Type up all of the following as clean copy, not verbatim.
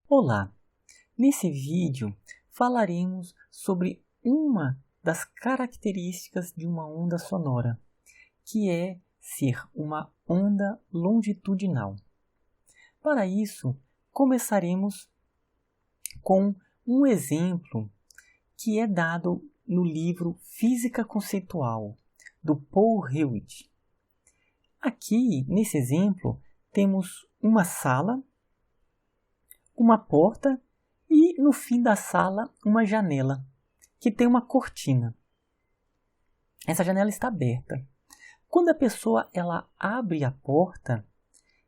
Olá! Nesse vídeo falaremos sobre uma das características de uma onda sonora, que é ser uma onda longitudinal. Para isso, começaremos com um exemplo que é dado no livro Física Conceitual, do Paul Hewitt. Aqui, nesse exemplo, temos uma sala, uma porta e, no fim da sala, uma janela, que tem uma cortina. Essa janela está aberta. Quando a pessoa abre a porta,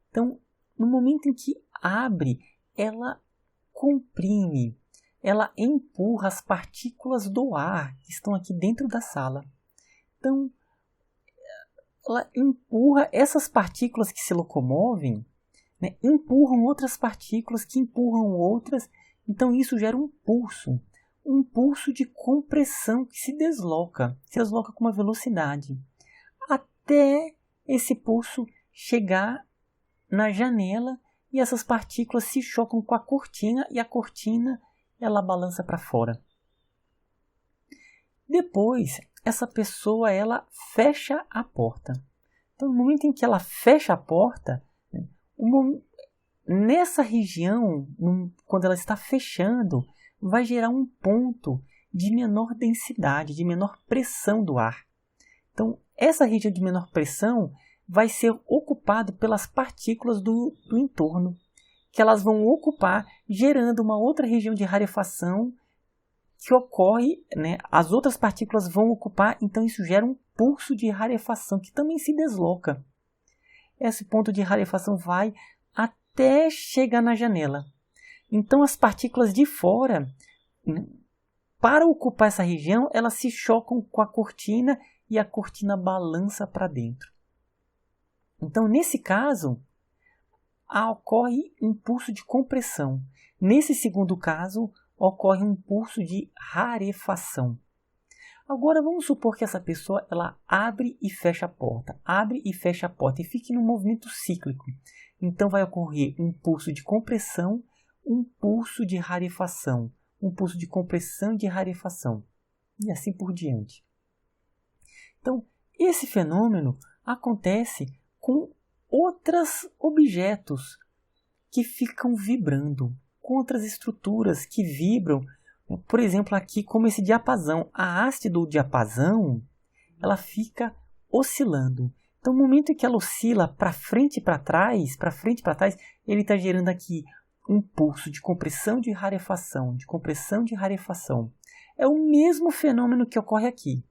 então, no momento em que abre, ela comprime, ela empurra as partículas do ar que estão aqui dentro da sala. Então, ela empurra essas partículas que se locomovem, empurram outras partículas que empurram outras, então isso gera um pulso de compressão que se desloca com uma velocidade, até esse pulso chegar na janela e essas partículas se chocam com a cortina e a cortina ela balança para fora. Depois, essa pessoa fecha a porta. Então, no momento em que ela fecha a porta, nessa região, quando ela está fechando, vai gerar um ponto de menor densidade, de menor pressão do ar. Então, essa região de menor pressão vai ser ocupada pelas partículas do entorno, que elas vão ocupar, gerando uma outra região de rarefação que ocorre, as outras partículas vão ocupar, então isso gera um pulso de rarefação que também se desloca. Esse ponto de rarefação vai até chegar na janela. Então as partículas de fora, para ocupar essa região, elas se chocam com a cortina e a cortina balança para dentro. Então nesse caso, ocorre um pulso de compressão. Nesse segundo caso, ocorre um pulso de rarefação. Agora vamos supor que essa pessoa abre e fecha a porta, e fique num movimento cíclico. Então vai ocorrer um pulso de compressão, um pulso de rarefação, um pulso de compressão e de rarefação, e assim por diante. Então, esse fenômeno acontece com outros objetos que ficam vibrando, com outras estruturas que vibram. Por exemplo, aqui como esse diapasão, a haste do diapasão, ela fica oscilando. Então, no momento em que ela oscila para frente e para trás, ele está gerando aqui um pulso de compressão de rarefação, de compressão de rarefação. É o mesmo fenômeno que ocorre aqui.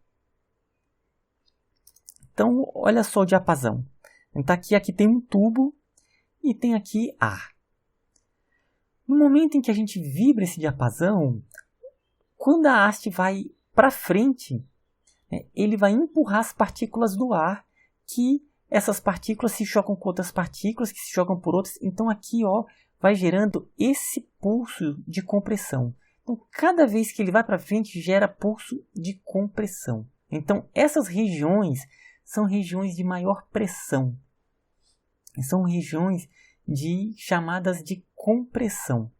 Então, olha só o diapasão. Então, aqui tem um tubo e tem aqui ar. No momento em que a gente vibra esse diapasão, quando a haste vai para frente, ele vai empurrar as partículas do ar, que essas partículas se chocam com outras partículas, que se chocam por outras. Então aqui vai gerando esse pulso de compressão. Então cada vez que ele vai para frente, gera pulso de compressão. Então essas regiões são regiões de maior pressão. São regiões chamadas de compressão.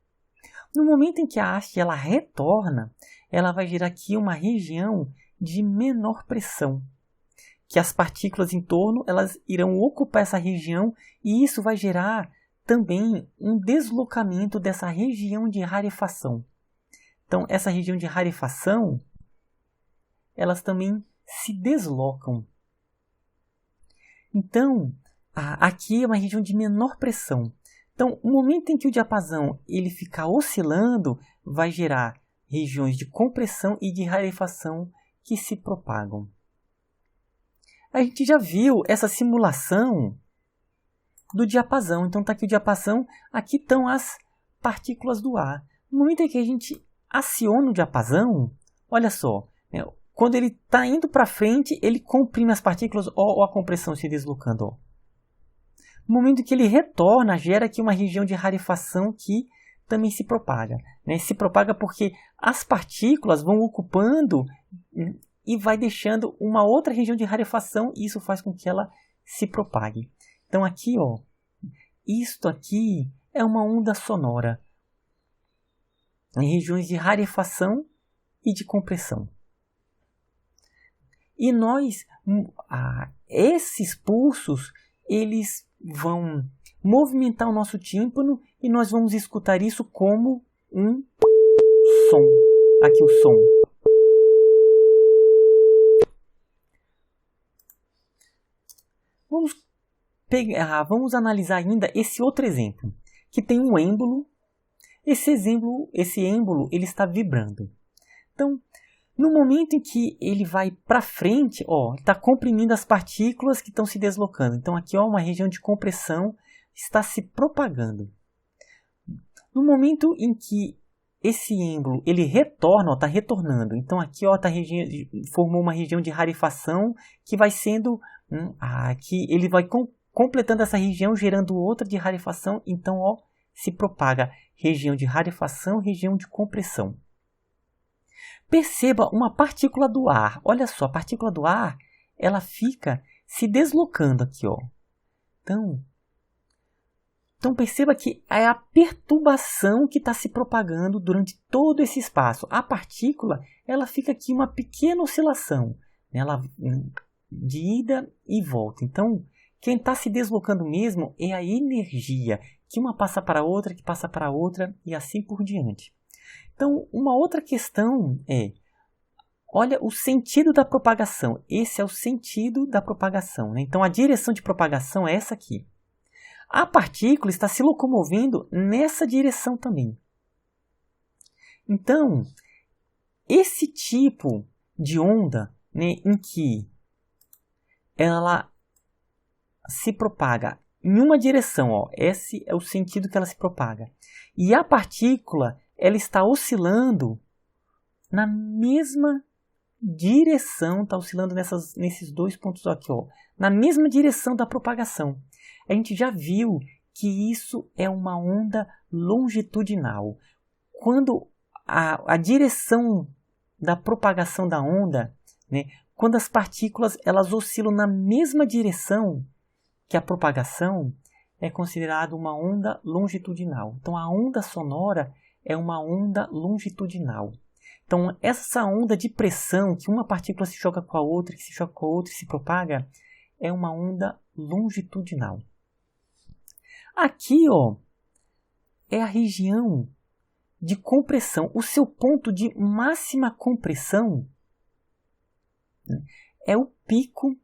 No momento em que a haste retorna, ela vai gerar aqui uma região de menor pressão, que as partículas em torno elas irão ocupar essa região e isso vai gerar também um deslocamento dessa região de rarefação. Então, essa região de rarefação, elas também se deslocam. Então, aqui é uma região de menor pressão. Então, o momento em que o diapasão ele ficar oscilando, vai gerar regiões de compressão e de rarefação que se propagam. A gente já viu essa simulação do diapasão. Então, está aqui o diapasão, aqui estão as partículas do ar. No momento em que a gente aciona o diapasão, olha só, quando ele está indo para frente, ele comprime as partículas, ó a compressão se deslocando. Ó. No momento que ele retorna, gera aqui uma região de rarefação que também se propaga. Se propaga porque as partículas vão ocupando e vai deixando uma outra região de rarefação e isso faz com que ela se propague. Então aqui, isto aqui é uma onda sonora. em regiões de rarefação e de compressão. E esses pulsos, eles vão movimentar o nosso tímpano e nós vamos escutar isso como um som. Aqui o som. Vamos analisar ainda esse outro exemplo, que tem um êmbolo. Esse êmbolo ele está vibrando. Então, no momento em que ele vai para frente, está comprimindo as partículas que estão se deslocando. Então, aqui uma região de compressão está se propagando. No momento em que esse êmbolo ele retorna, está retornando. Então, aqui formou uma região de rarefação que vai sendo... aqui ele vai completando essa região, gerando outra de rarefação. Então, se propaga região de rarefação, região de compressão. Perceba uma partícula do ar. Olha só, a partícula do ar, ela fica se deslocando aqui, Então perceba que é a perturbação que está se propagando durante todo esse espaço. A partícula, ela fica aqui uma pequena oscilação, ela de ida e volta. Então, quem está se deslocando mesmo é a energia, que uma passa para a outra, que passa para a outra e assim por diante. Então, uma outra questão olha o sentido da propagação. Esse é o sentido da propagação, né? Então, a direção de propagação é essa aqui. A partícula está se locomovendo nessa direção também. Então, esse tipo de onda, né, em que ela se propaga em uma direção, esse é o sentido que ela se propaga. E a partícula ela está oscilando na mesma direção, está oscilando nesses dois pontos aqui, na mesma direção da propagação. A gente já viu que isso é uma onda longitudinal. Quando a direção da propagação da onda, né, quando as partículas elas oscilam na mesma direção que a propagação, é considerado uma onda longitudinal. Então, a onda sonora é uma onda longitudinal. Então, essa onda de pressão, que uma partícula se choca com a outra, que se choca com a outra e se propaga, é uma onda longitudinal. Aqui, é a região de compressão. O seu ponto de máxima compressão, né, é o pico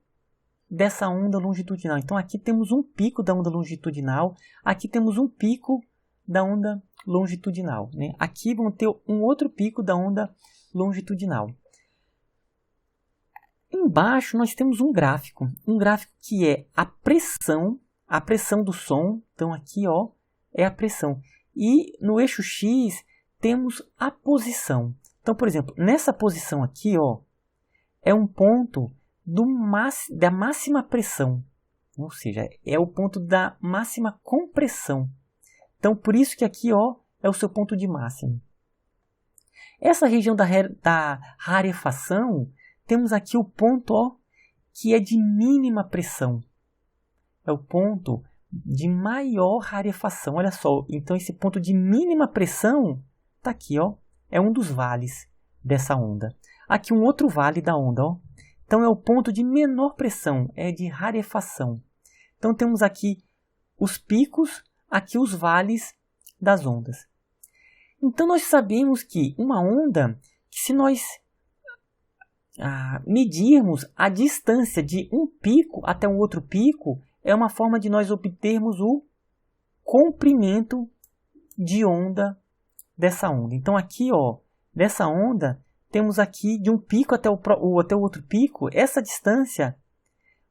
dessa onda longitudinal. Então, aqui temos um pico da onda longitudinal, aqui temos um pico da onda longitudinal, né? Aqui vamos ter um outro pico da onda longitudinal. Embaixo nós temos um gráfico que é a pressão do som. Então aqui é a pressão. E no eixo X temos a posição. Então, por exemplo, nessa posição aqui, é um ponto da máxima pressão, ou seja, é o ponto da máxima compressão. Então, por isso que aqui é o seu ponto de máximo. Essa região da rarefação, temos aqui o ponto que é de mínima pressão. É o ponto de maior rarefação. Olha só, então esse ponto de mínima pressão está aqui, é um dos vales dessa onda. Aqui um outro vale da onda, Então é o ponto de menor pressão, é de rarefação. Então temos aqui os picos, aqui os vales das ondas. Então nós sabemos que uma onda, se nós medirmos a distância de um pico até um outro pico, é uma forma de nós obtermos o comprimento de onda dessa onda. Então aqui, dessa onda, temos aqui de um pico até o outro pico, essa distância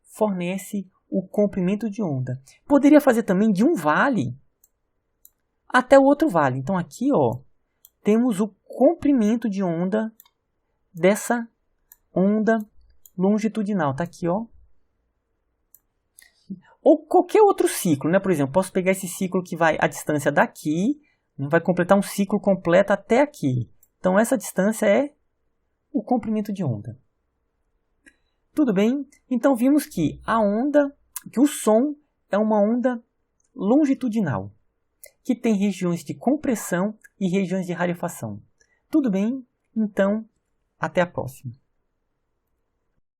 fornece o comprimento de onda. Poderia fazer também de um vale até o outro vale. Então aqui, temos o comprimento de onda dessa onda longitudinal. Está aqui, Ou qualquer outro ciclo, né? Por exemplo, posso pegar esse ciclo que vai a distância daqui, vai completar um ciclo completo até aqui. Então essa distância é o comprimento de onda. Tudo bem? Então vimos que o som é uma onda longitudinal. que tem regiões de compressão e regiões de rarefação. Tudo bem? Então, até a próxima.